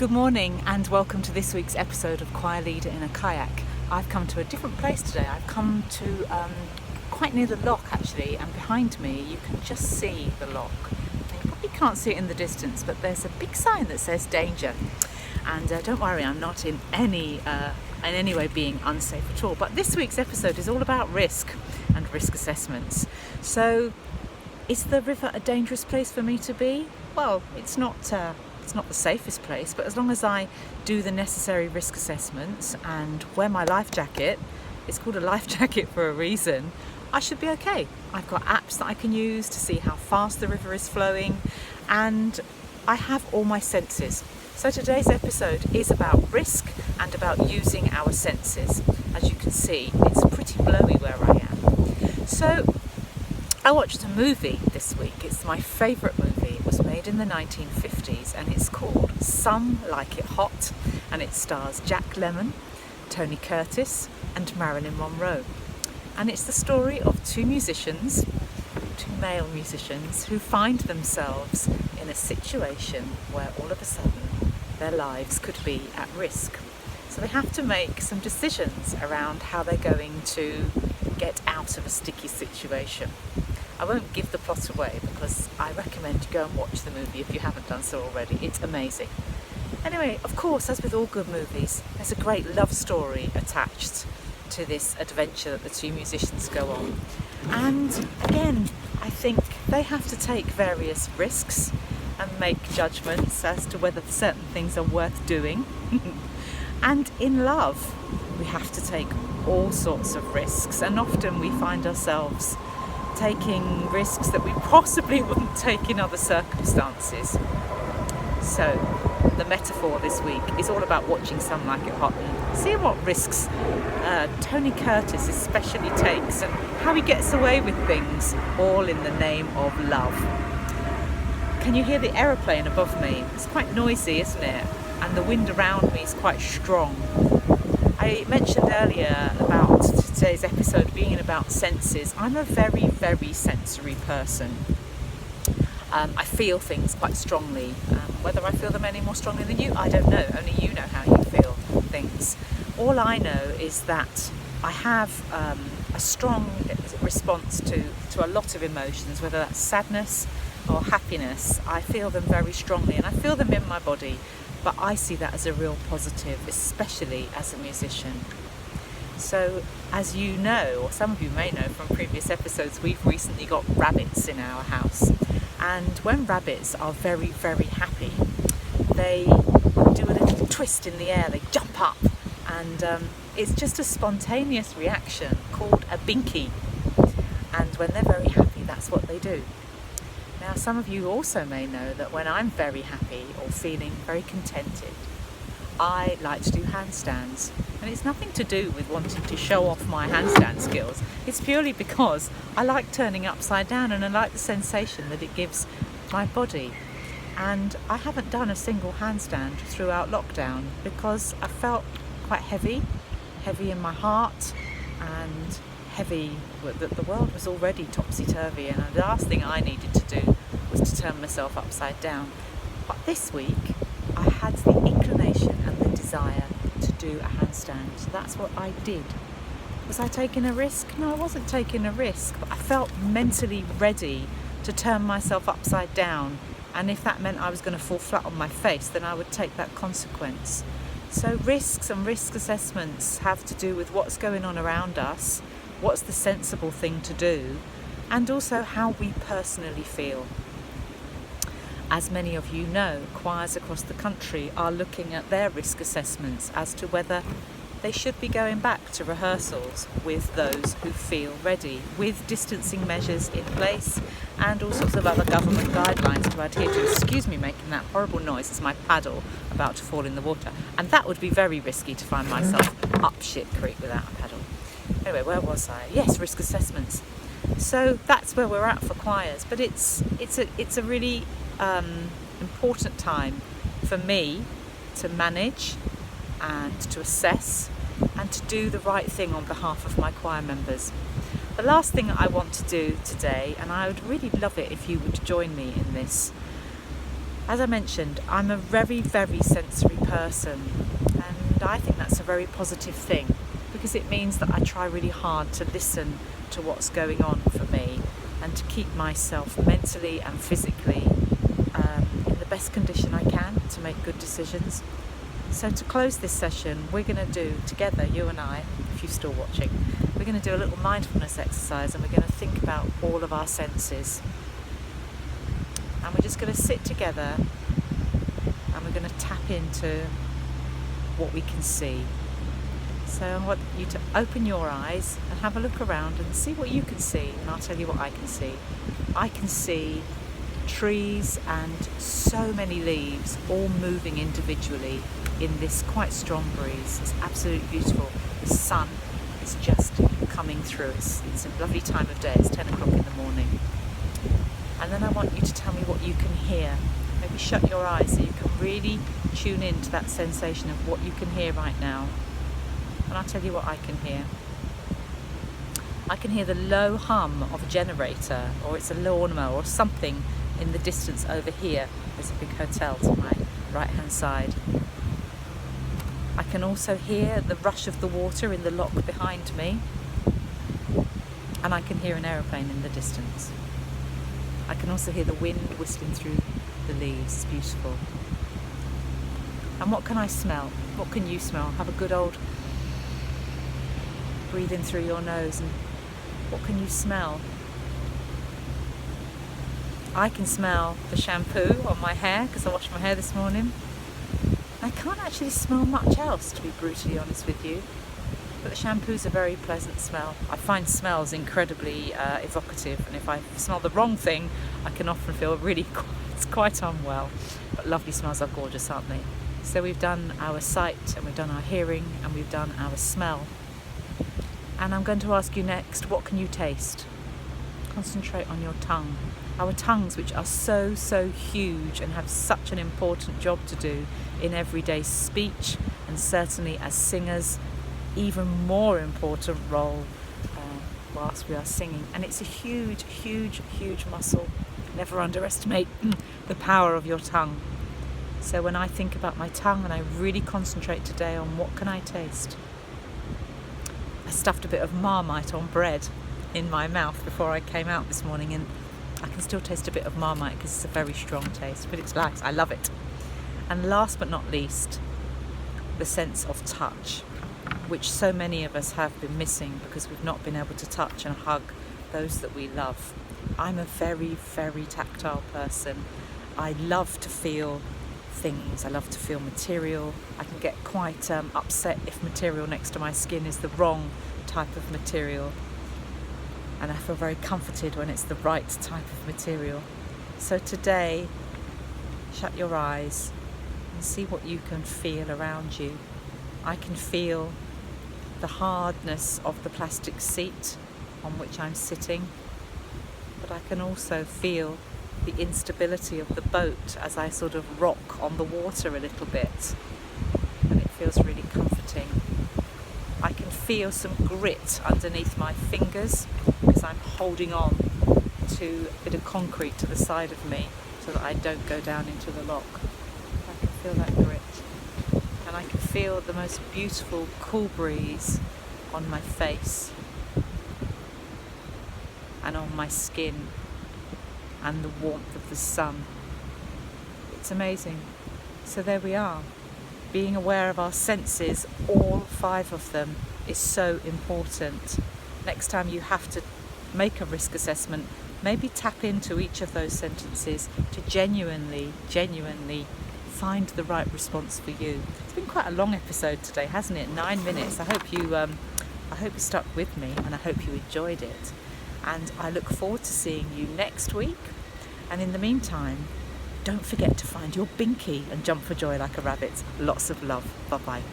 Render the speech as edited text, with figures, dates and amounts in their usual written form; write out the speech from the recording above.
Good morning and welcome to this week's episode of Choir Leader in a Kayak. I've come to a different place today. I've come to quite near the loch actually, and behind me you can just see the loch. You probably can't see it in the distance, but there's a big sign that says danger. And don't worry, I'm not in any way being unsafe at all. But this week's episode is all about risk and risk assessments. So, is the river a dangerous place for me to be? Well, it's not the safest place, but as long as I do the necessary risk assessments and wear my life jacket, it's called a life jacket for a reason, I should be okay. I've got apps that I can use to see how fast the river is flowing, and I have all my senses. So today's episode is about risk and about using our senses. As you can see, it's pretty blowy where I am. So I watched a movie this week. It's my favourite movie. It was made in the 1950s and it's called Some Like It Hot, and it stars Jack Lemmon, Tony Curtis and Marilyn Monroe. And it's the story of two male musicians, who find themselves in a situation where all of a sudden their lives could be at risk. So they have to make some decisions around how they're going to get out of a sticky situation. I won't give the plot away because I recommend you go and watch the movie if you haven't done so already. It's amazing. Anyway, of course, as with all good movies, there's a great love story attached to this adventure that the two musicians go on. And again, I think they have to take various risks and make judgments as to whether certain things are worth doing. And in love, we have to take all sorts of risks, and often we find ourselves taking risks that we possibly wouldn't take in other circumstances. So the metaphor this week is all about watching Some Like It Hot and seeing what risks Tony Curtis especially takes and how he gets away with things, all in the name of love. Can you hear the aeroplane above me? It's quite noisy, isn't it? And the wind around me is quite strong. I mentioned earlier about today's episode being about senses. I'm a very, very sensory person. I feel things quite strongly. Whether I feel them any more strongly than you, I don't know. Only you know how you feel things. All I know is that I have a strong response to a lot of emotions, whether that's sadness or happiness. I feel them very strongly and I feel them in my body. But I see that as a real positive, especially as a musician. So, as you know, or some of you may know from previous episodes, we've recently got rabbits in our house. And when rabbits are very, very happy, they do a little twist in the air, they jump up. And it's just a spontaneous reaction called a binky. And when they're very happy, that's what they do. Now, some of you also may know that when I'm very happy or feeling very contented, I like to do handstands. And it's nothing to do with wanting to show off my handstand skills. It's purely because I like turning upside down and I like the sensation that it gives my body. And I haven't done a single handstand throughout lockdown because I felt quite heavy in my heart, and heavy that the world was already topsy-turvy, and the last thing I needed to do was to turn myself upside down. But this week I had the inclination and the desire to do a handstand, so that's what I did. Was I taking a risk? No, I wasn't taking a risk, but I felt mentally ready to turn myself upside down, and if that meant I was going to fall flat on my face, then I would take that consequence. So risks and risk assessments have to do with what's going on around us, what's the sensible thing to do, and also how we personally feel. As many of you know, choirs across the country are looking at their risk assessments as to whether they should be going back to rehearsals with those who feel ready, with distancing measures in place and all sorts of other government guidelines to adhere to. Excuse me making that horrible noise, it's my paddle about to fall in the water. And that would be very risky, to find myself up shit creek without a paddle. Anyway, where was I? Yes, risk assessments. So that's where we're at for choirs, but it's a really important time for me to manage and to assess and to do the right thing on behalf of my choir members. The last thing I want to do today, and I would really love it if you would join me in this, As I mentioned, I'm a very, very sensory person, and I think that's a very positive thing because it means that I try really hard to listen to what's going on for me and to keep myself mentally and physically in the best condition I can to make good decisions. So to close this session, we're going to do together, you and I, if you're still watching, we're going to do a little mindfulness exercise, and we're going to think about all of our senses. And we're just going to sit together and we're going to tap into what we can see. So I want you to open your eyes and have a look around and see what you can see, and I'll tell you what I can see. I can see trees and so many leaves all moving individually in this quite strong breeze. It's absolutely beautiful. The sun is just coming through. It's a lovely time of day. It's 10 o'clock in the morning. And then I want you to tell me what you can hear. Maybe shut your eyes so you can really tune in to that sensation of what you can hear right now. And I'll tell you what I can hear. I can hear the low hum of a generator, or it's a lawnmower or something in the distance over here. There's a big hotel to my right hand side. I can also hear the rush of the water in the lock behind me, and I can hear an aeroplane in the distance. I can also hear the wind whistling through the leaves. It's beautiful. And what can I smell? What can you smell? Have a good old breathe in through your nose, and what can you smell? I can smell the shampoo on my hair because I washed my hair this morning. I can't actually smell much else, to be brutally honest with you, but the shampoo's a very pleasant smell. I find smells incredibly evocative, and if I smell the wrong thing I can often feel really quite unwell. But lovely smells are gorgeous, aren't they? So we've done our sight, and we've done our hearing, and we've done our smell. And I'm going to ask you next, what can you taste? Concentrate on your tongue. Our tongues, which are so huge and have such an important job to do in everyday speech, and certainly as singers, even more important role whilst we are singing. And it's a huge muscle. Never underestimate the power of your tongue. So when I think about my tongue, and I really concentrate today on what can I taste, I stuffed a bit of Marmite on bread in my mouth before I came out this morning, and I can still taste a bit of Marmite because it's a very strong taste, but it's nice. I love it. And last but not least, the sense of touch, which so many of us have been missing because we've not been able to touch and hug those that we love. I'm a very tactile person. I love to feel things. I love to feel material. I can get quite upset if material next to my skin is the wrong type of material. And I feel very comforted when it's the right type of material. So today, shut your eyes and see what you can feel around you. I can feel the hardness of the plastic seat on which I'm sitting, but I can also feel the instability of the boat as I sort of rock on the water a little bit, and it feels really comforting. I can feel some grit underneath my fingers because I'm holding on to a bit of concrete to the side of me so that I don't go down into the lock. I can feel that grit, and I can feel the most beautiful cool breeze on my face and on my skin, and the warmth of the sun. It's amazing. So there we are. Being aware of our senses, all 5 of them, is so important. Next time you have to make a risk assessment, maybe tap into each of those sentences to genuinely find the right response for you. It's been quite a long episode today, hasn't it? 9 minutes. I hope you stuck with me, and I hope you enjoyed it. And I look forward to seeing you next week. And in the meantime, don't forget to find your binky and jump for joy like a rabbit. Lots of love. Bye-bye.